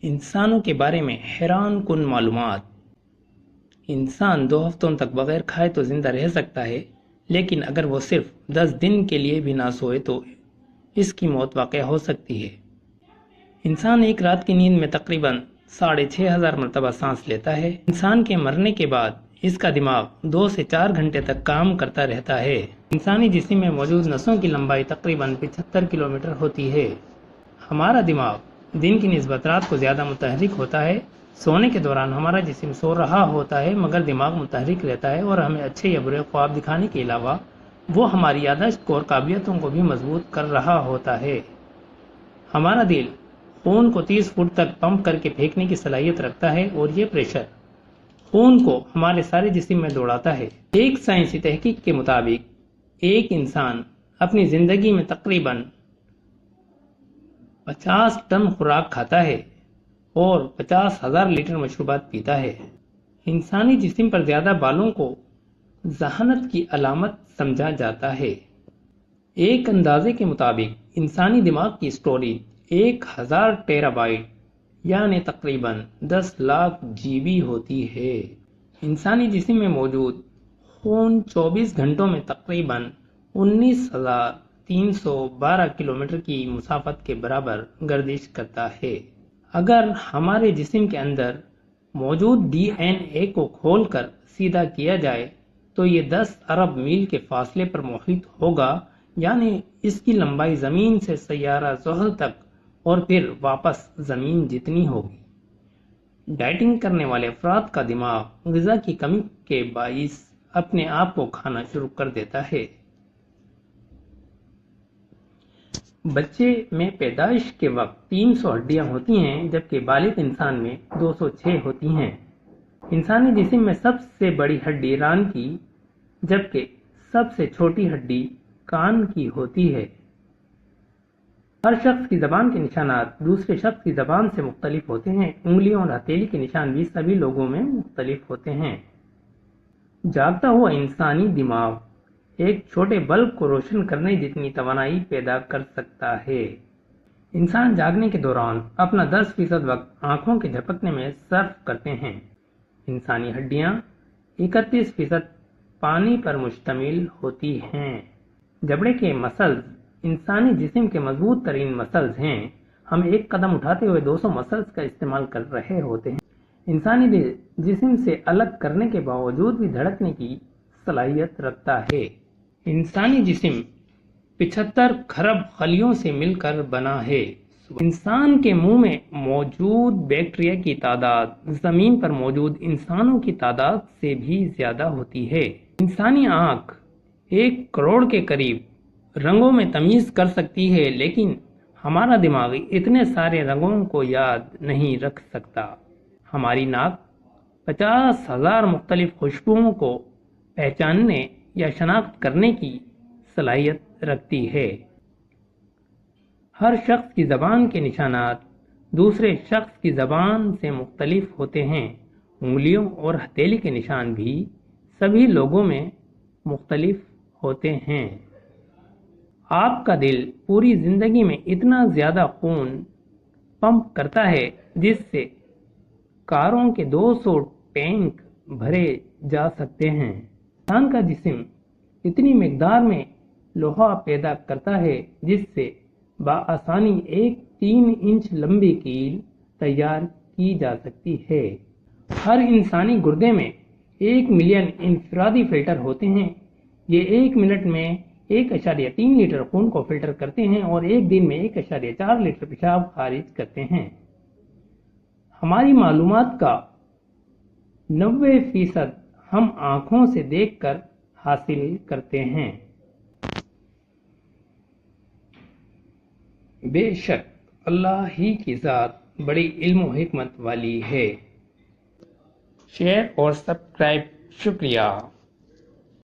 انسانوں کے بارے میں حیران کن معلومات۔ انسان 2 ہفتوں تک بغیر کھائے تو زندہ رہ سکتا ہے، لیکن اگر وہ صرف 10 دن کے لیے بھی نہ سوئے تو اس کی موت واقع ہو سکتی ہے۔ انسان ایک رات کی نیند میں تقریباً 6500 مرتبہ سانس لیتا ہے۔ انسان کے مرنے کے بعد اس کا دماغ 2 سے 4 گھنٹے تک کام کرتا رہتا ہے۔ انسانی جسم میں موجود نسوں کی لمبائی تقریباً 75 کلومیٹر ہوتی ہے۔ ہمارا دماغ دن کی نسبت رات کو زیادہ متحرک ہوتا ہے۔ سونے کے دوران ہمارا جسم سو رہا ہوتا ہے مگر دماغ متحرک رہتا ہے اور ہمیں اچھے یا برے خواب دکھانے کے علاوہ وہ ہماری یادداشت کو اور قابلیتوں کو بھی مضبوط کر رہا ہوتا ہے۔ ہمارا دل خون کو 30 فٹ تک پمپ کر کے پھینکنے کی صلاحیت رکھتا ہے اور یہ پریشر خون کو ہمارے سارے جسم میں دوڑاتا ہے۔ ایک سائنسی تحقیق کے مطابق ایک انسان اپنی زندگی میں تقریباً 50 ٹن خوراک کھاتا ہے اور 50,000 لیٹر مشروبات پیتا ہے۔ انسانی جسم پر زیادہ بالوں کو ذہانت کی علامت سمجھا جاتا ہے۔ ایک اندازے کے مطابق انسانی دماغ کی سٹوریج 1000 ٹیرا بائٹ یعنی تقریباً 10 لاکھ GB ہوتی ہے۔ انسانی جسم میں موجود خون 24 گھنٹوں میں تقریباً 19,312 کلومیٹر کی مسافت کے برابر گردش کرتا ہے۔ اگر ہمارے جسم کے اندر موجود DNA کو کھول کر سیدھا کیا جائے تو یہ 10 ارب میل کے فاصلے پر محیط ہوگا، یعنی اس کی لمبائی زمین سے سیارہ زحل تک اور پھر واپس زمین جتنی ہوگی۔ ڈائٹنگ کرنے والے افراد کا دماغ غذا کی کمی کے باعث اپنے آپ کو کھانا شروع کر دیتا ہے۔ بچے میں پیدائش کے وقت 300 ہڈیاں ہوتی ہیں جبکہ بالغ انسان میں 206 ہوتی ہیں۔ انسانی جسم میں سب سے بڑی ہڈی ران کی جبکہ سب سے چھوٹی ہڈی کان کی ہوتی ہے۔ ہر شخص کی زبان کے نشانات دوسرے شخص کی زبان سے مختلف ہوتے ہیں۔ انگلیوں اور ہتھیلی کے نشان بھی سبھی لوگوں میں مختلف ہوتے ہیں۔ جاگتا ہوا انسانی دماغ ایک چھوٹے بلب کو روشن کرنے جتنی توانائی پیدا کر سکتا ہے۔ انسان جاگنے کے دوران اپنا 10% وقت آنکھوں کے جھپکنے میں صرف کرتے ہیں۔ انسانی ہڈیاں 31% پانی پر مشتمل ہوتی ہیں۔ جبڑے کے مسلز انسانی جسم کے مضبوط ترین مسلز ہیں۔ ہم ایک قدم اٹھاتے ہوئے 200 مسلز کا استعمال کر رہے ہوتے ہیں۔ انسانی دل جسم سے الگ کرنے کے باوجود بھی دھڑکنے کی صلاحیت رکھتا ہے۔ انسانی جسم 75 کھرب خلیوں سے مل کر بنا ہے۔ انسان کے منہ میں موجود بیکٹیریا کی تعداد زمین پر موجود انسانوں کی تعداد سے بھی زیادہ ہوتی ہے۔ انسانی آنکھ 1 کروڑ کے قریب رنگوں میں تمیز کر سکتی ہے، لیکن ہمارا دماغ اتنے سارے رنگوں کو یاد نہیں رکھ سکتا۔ ہماری ناک 50,000 مختلف خوشبوؤں کو پہچاننے یا شناخت کرنے کی صلاحیت رکھتی ہے۔ ہر شخص کی زبان کے نشانات دوسرے شخص کی زبان سے مختلف ہوتے ہیں۔ انگلیوں اور ہتھیلی کے نشان بھی سبھی لوگوں میں مختلف ہوتے ہیں۔ آپ کا دل پوری زندگی میں اتنا زیادہ خون پمپ کرتا ہے جس سے کاروں کے 200 ٹینک بھرے جا سکتے ہیں۔ انسان کا جسم اتنی مقدار میں لوہا پیدا کرتا ہے جس سے بآسانی ایک 3 انچ لمبی کیل تیار کی جا سکتی ہے۔ ہر انسانی گردے میں 1 ملین انفرادی فلٹر ہوتے ہیں۔ یہ 1 منٹ میں 1.3 لیٹر خون کو فلٹر کرتے ہیں اور ایک دن میں 1.4 لیٹر پیشاب خارج کرتے ہیں۔ ہماری معلومات کا 90% ہم آنکھوں سے دیکھ کر حاصل کرتے ہیں۔ بے شک اللہ ہی کی ذات بڑی علم و حکمت والی ہے۔ شیئر اور سبسکرائب شکریہ۔